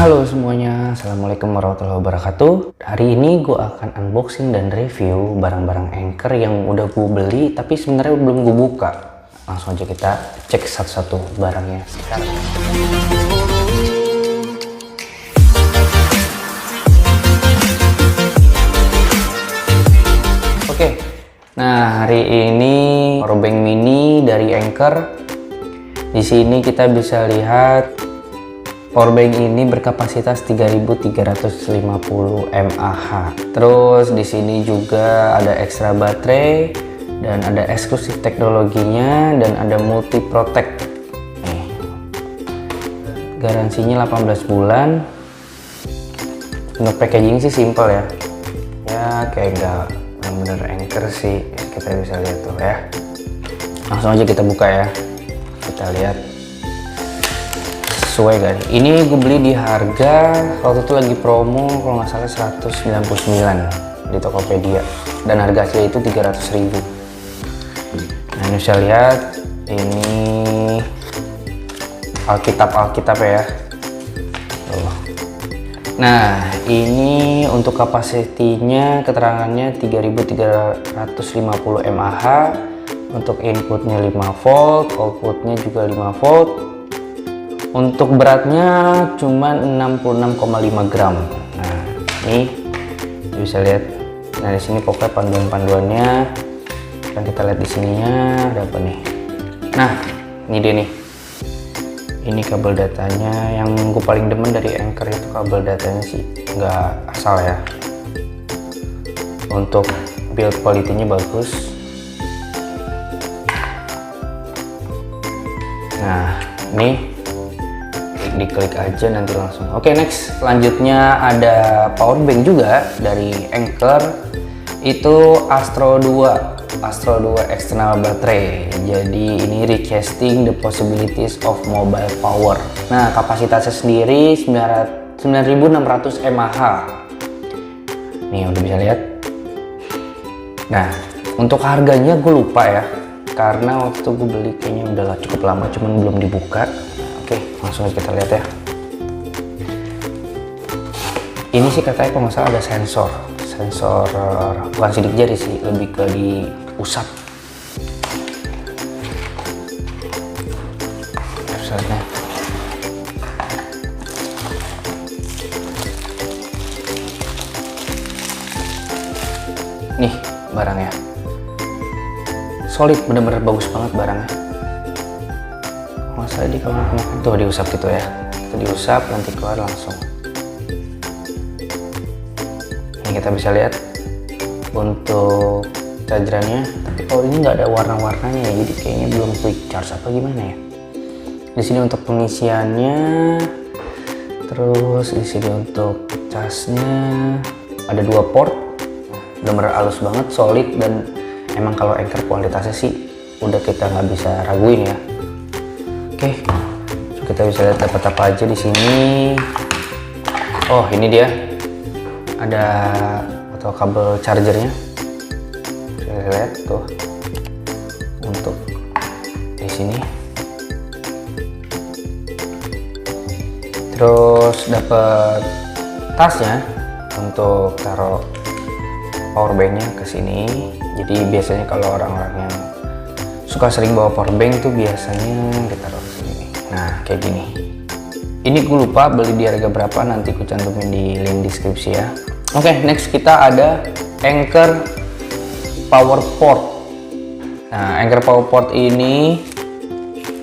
Halo semuanya, Assalamualaikum warahmatullahi wabarakatuh. Hari ini gue akan unboxing dan review barang-barang Anker yang udah gue beli tapi sebenarnya belum gue buka. Langsung aja kita cek satu-satu barangnya sekarang. Oke, nah hari ini powerbank mini dari Anker. Di sini kita bisa lihat powerbank ini berkapasitas 3350 mAh. Terus di sini juga ada ekstra baterai dan ada eksklusif teknologinya dan ada multi protect. Nih. Garansinya 18 bulan. Untuk packaging sih simple ya. Ya kayak enggak bener-bener Anker sih. Kita bisa lihat tuh ya. Langsung aja kita buka ya. Kita lihat sesuai kan. Ini gue beli di harga waktu itu lagi promo kalau nggak salah 199 di Tokopedia dan harga asli itu 300.000. Nah ini bisa lihat ini Alkitab ya. Tuh. Nah ini untuk kapasitinya keterangannya 3350 mAh. Untuk inputnya 5 volt, outputnya juga 5 volt. Untuk beratnya cuma 66,5 gram. Nah, ini bisa lihat. Nah, di sini pokoknya panduan-panduannya. Dan kita lihat di sininya ada apa nih? Nah, ini dia nih. Ini kabel datanya. Yang gue paling demen dari Anker itu kabel datanya sih nggak asal ya. Untuk build quality-nya bagus. Nah, ini diklik aja nanti langsung. Oke, next selanjutnya ada powerbank juga dari Anker. Itu Astro 2 external battery. Jadi ini recasting the possibilities of mobile power. Nah, kapasitasnya sendiri 9600 mAh. Nih udah bisa lihat. Nah, untuk harganya gue lupa ya, karena waktu gue beli kayaknya udah cukup lama, cuman belum dibuka. Oke, langsung aja kita lihat ya. Ini sih katanya kalau nggak salah ada sensor bukan sidik jari sih, lebih ke diusap. Misalnya nih barangnya solid, bener-bener bagus banget barangnya. Masa di kalau tuh diusap gitu ya, itu diusap nanti keluar langsung. Ini kita bisa lihat untuk chargerannya, tapi kalau ini nggak ada warna-warnanya ya, jadi kayaknya belum quick charge apa gimana ya. Di sini untuk pengisiannya, terus di sini untuk casnya ada 2 port, bener-bener halus banget, solid, dan emang kalau Anker kualitasnya sih udah kita nggak bisa raguin ya. Oke, so kita bisa lihat dapat apa aja di sini. Oh, ini dia ada atau kabel chargernya. Bisa lihat tuh untuk di sini. Terus dapat tasnya untuk taruh powerbanknya ke sini. Jadi biasanya kalau orang-orang yang suka sering bawa powerbank tuh biasanya ditaruh sini. Nah kayak gini. Ini gue lupa beli di harga berapa, nanti gue cantumin di link deskripsi ya. Oke, next kita ada Anker Power Port. Nah Anker Power Port ini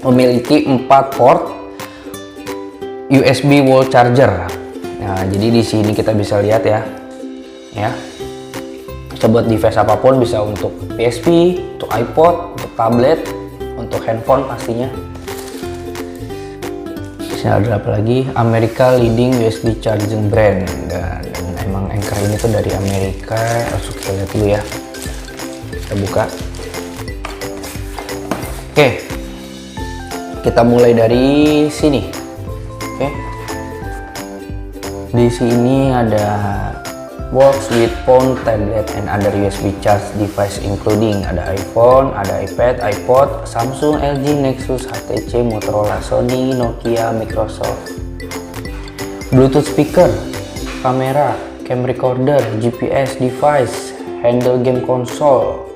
memiliki 4 port USB wall charger. Nah jadi di sini kita bisa lihat ya. Bisa buat device apapun, bisa untuk PSP, untuk iPod, untuk tablet, untuk handphone pastinya. Bisa ada apa lagi? America leading USB charging brand, dan emang Anker ini tuh dari Amerika. Langsung kita lihat dulu ya. Kita buka. Oke, kita mulai dari sini. Oke, di sini ada works with phone, tablet, and other USB charge device including ada iPhone, ada iPad, iPod, Samsung, LG, Nexus, HTC, Motorola, Sony, Nokia, Microsoft, Bluetooth speaker, kamera, cam recorder, GPS device, handle game console,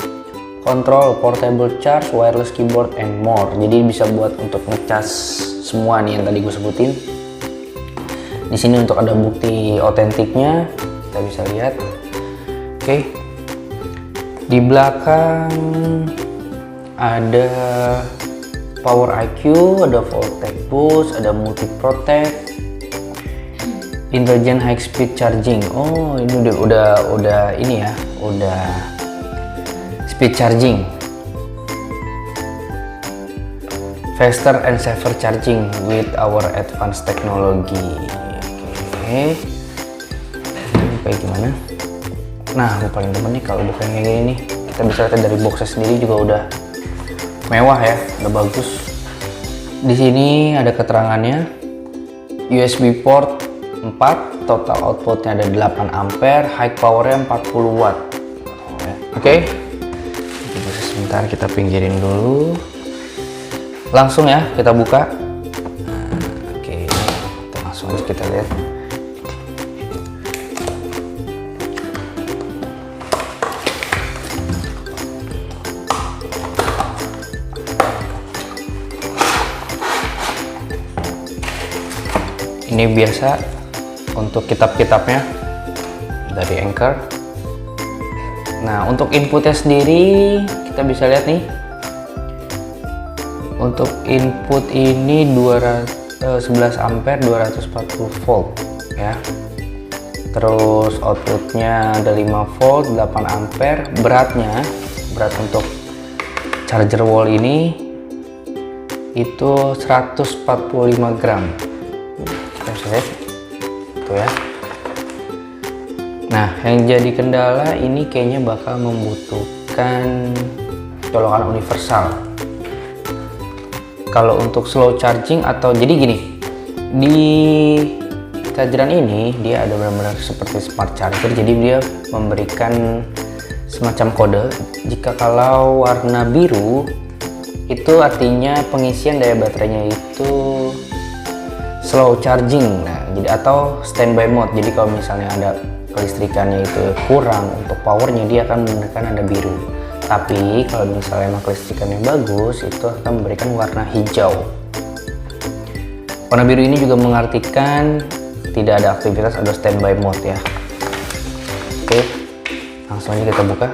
control, portable charge, wireless keyboard, and more. Jadi bisa buat untuk ngecas semua nih yang tadi gue sebutin. Di sini untuk ada bukti otentiknya, kita bisa lihat. Oke. Di belakang ada power IQ, ada voltage boost, ada multi protect, intelligent high speed charging. Oh, ini udah ini ya, udah speed charging. Faster and safer charging with our advanced technology. Oke. Ini kayak gimana? Nah, gue paling demen nih kalau bukan kayak gini nih. Kita bisa lihat dari boxnya sendiri juga udah mewah ya, udah bagus. Di sini ada keterangannya. USB port 4, total outputnya ada 8 ampere, high powernya 40 watt. Oke. Sebentar kita pinggirin dulu. Langsung ya kita buka. Oke, kita langsung aja kita lihat. Ini biasa untuk kitab-kitabnya dari Anker. Nah, untuk inputnya sendiri kita bisa lihat nih. Untuk input ini 11 ampere 240 volt ya. Terus outputnya ada 5 volt 8 ampere. Berat untuk charger wall ini itu 145 gram. Kita bisa lihat tuh ya. Nah, yang jadi kendala ini kayaknya bakal membutuhkan colokan universal. Kalau untuk slow charging atau jadi gini, di chargeran ini dia ada benar-benar seperti smart charger, jadi dia memberikan semacam kode jika kalau warna biru itu artinya pengisian daya baterainya itu slow charging. Nah, jadi atau standby mode. Jadi kalau misalnya ada kelistrikannya itu kurang untuk powernya, dia akan memberikan ada biru. Tapi kalau misalnya emang kelistrikannya bagus, itu akan memberikan warna hijau. Warna biru ini juga mengartikan tidak ada aktivitas atau standby mode ya. Oke, langsung aja kita buka.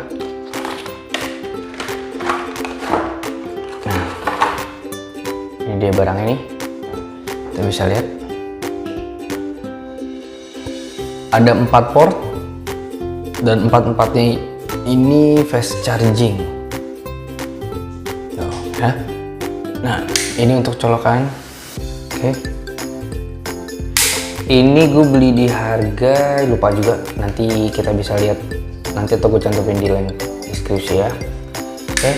Nah, ini dia barangnya nih. Kita bisa lihat ada 4 port dan 4-4-nya ini fast charging. Tuh, ya. Nah, ini untuk colokan. Oke. Ini gue beli di harga lupa juga, nanti kita bisa lihat nanti atau gue cantumin di link deskripsi ya. Oke.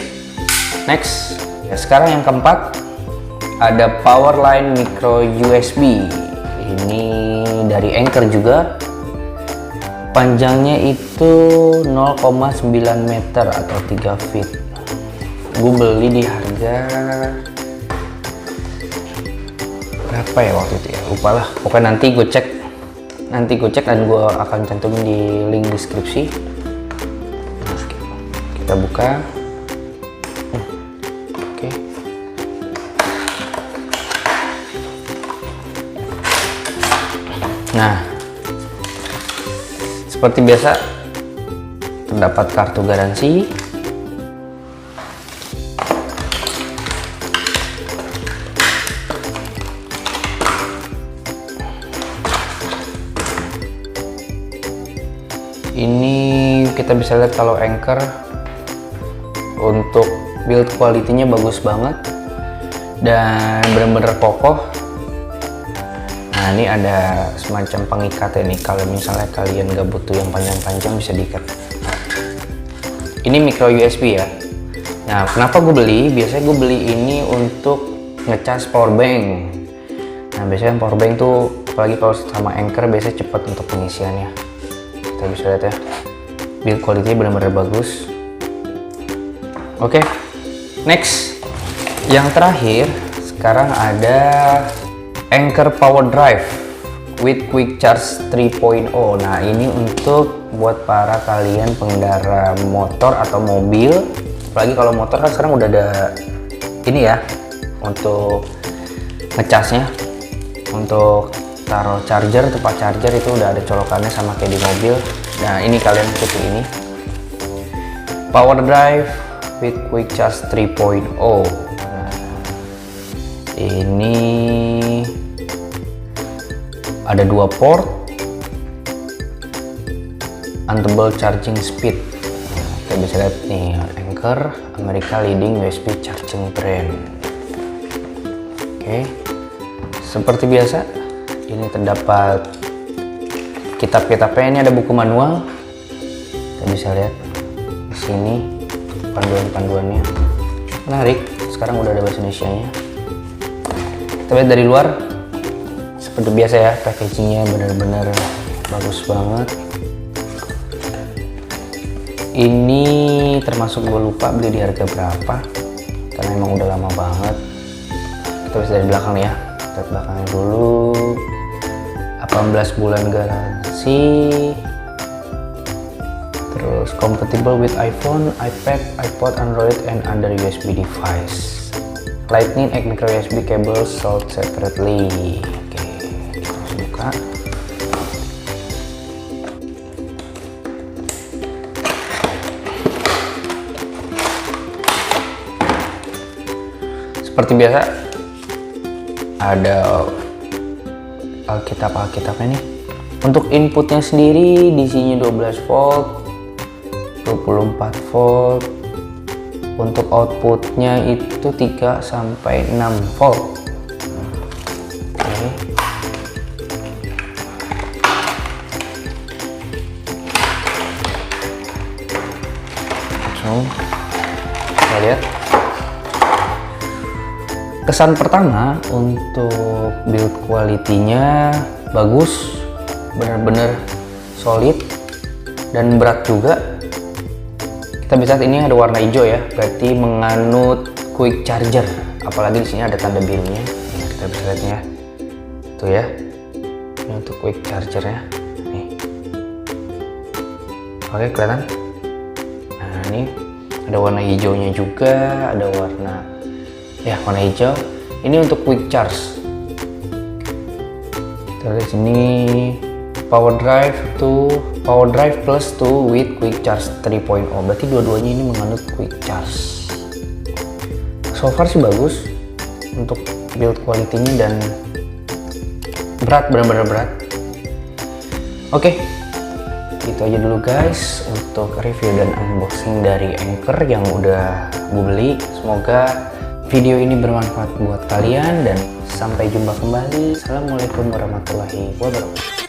Next. Ya, sekarang yang keempat ada power line micro USB. Ini dari Anker juga. Panjangnya itu 0,9 meter atau 3 feet. Gue beli di harga berapa ya waktu itu ya, lupa lah. Pokoknya nanti gue cek dan gue akan cantumin di link deskripsi. Kita buka. Oke. Nah, seperti biasa terdapat kartu garansi. Ini kita bisa lihat kalau Anker untuk build quality-nya bagus banget dan benar-benar kokoh. Nah, ini ada semacam pengikat ini, kalau misalnya kalian gak butuh yang panjang-panjang bisa diikat. Ini micro USB ya. Nah, kenapa gue beli? Biasanya gue beli ini untuk ngecas power bank. Nah, biasanya power bank tuh apalagi kalau sama Anker biasanya cepat untuk pengisiannya. Kita bisa lihat ya, build quality benar-benar bagus. Oke, next, yang terakhir sekarang ada Anker Power Drive. with quick charge 3.0. Nah, ini untuk buat para kalian pengendara motor atau mobil. Apalagi kalau motor kan sekarang udah ada ini ya, untuk ngecasnya, untuk taruh charger, tempat charger itu udah ada colokannya sama kayak di mobil. Nah, ini kalian seperti ini, power drive with quick charge 3.0. Nah, ini ada 2 port, untable charging speed. Nah, kita bisa lihat nih, Anker America leading USB charging brand. Oke, seperti biasa ini terdapat kitab-kitabnya. Ini ada buku manual, kita bisa lihat di sini panduan-panduannya. Menarik, sekarang udah ada bahasa Indonesia-nya. Kita lihat dari luar seperti biasa ya, packagingnya benar-benar bagus banget. Ini termasuk gue lupa beli di harga berapa karena emang udah lama banget. Kita bisa dari belakang nih ya, kita belakangnya dulu. 18 bulan garansi, terus compatible with iPhone, iPad, iPod, Android, and other USB device. Lightning and micro USB cable sold separately. Oke, kita langsung buka. Seperti biasa ada Alkitabnya nih. Untuk inputnya sendiri DC-nya 12 volt, 24 volt. Untuk outputnya itu 3 sampai 6 volt. Oke. Langsung kita lihat. Kesan pertama untuk build quality-nya bagus, benar-benar solid dan berat juga. Kita bisa lihat ini ada warna hijau ya, berarti menganut quick charger. Apalagi di sini ada tanda birunya. Nah, kita bisa lihat ya, tuh ya. Ini untuk quick charger ya. Nih. Oke, kelihatan. Nah, ini ada warna hijaunya juga, ada warna hijau. Ini untuk quick charge. Kita lihat sini power drive plus 2 with quick charge 3.0. Berarti dua-duanya ini menganut quick charge. So far sih bagus untuk build quality-nya dan berat, benar-benar berat. Oke, itu aja dulu guys untuk review dan unboxing dari Anker yang udah gue beli. Semoga video ini bermanfaat buat kalian dan sampai jumpa kembali. Assalamualaikum warahmatullahi wabarakatuh.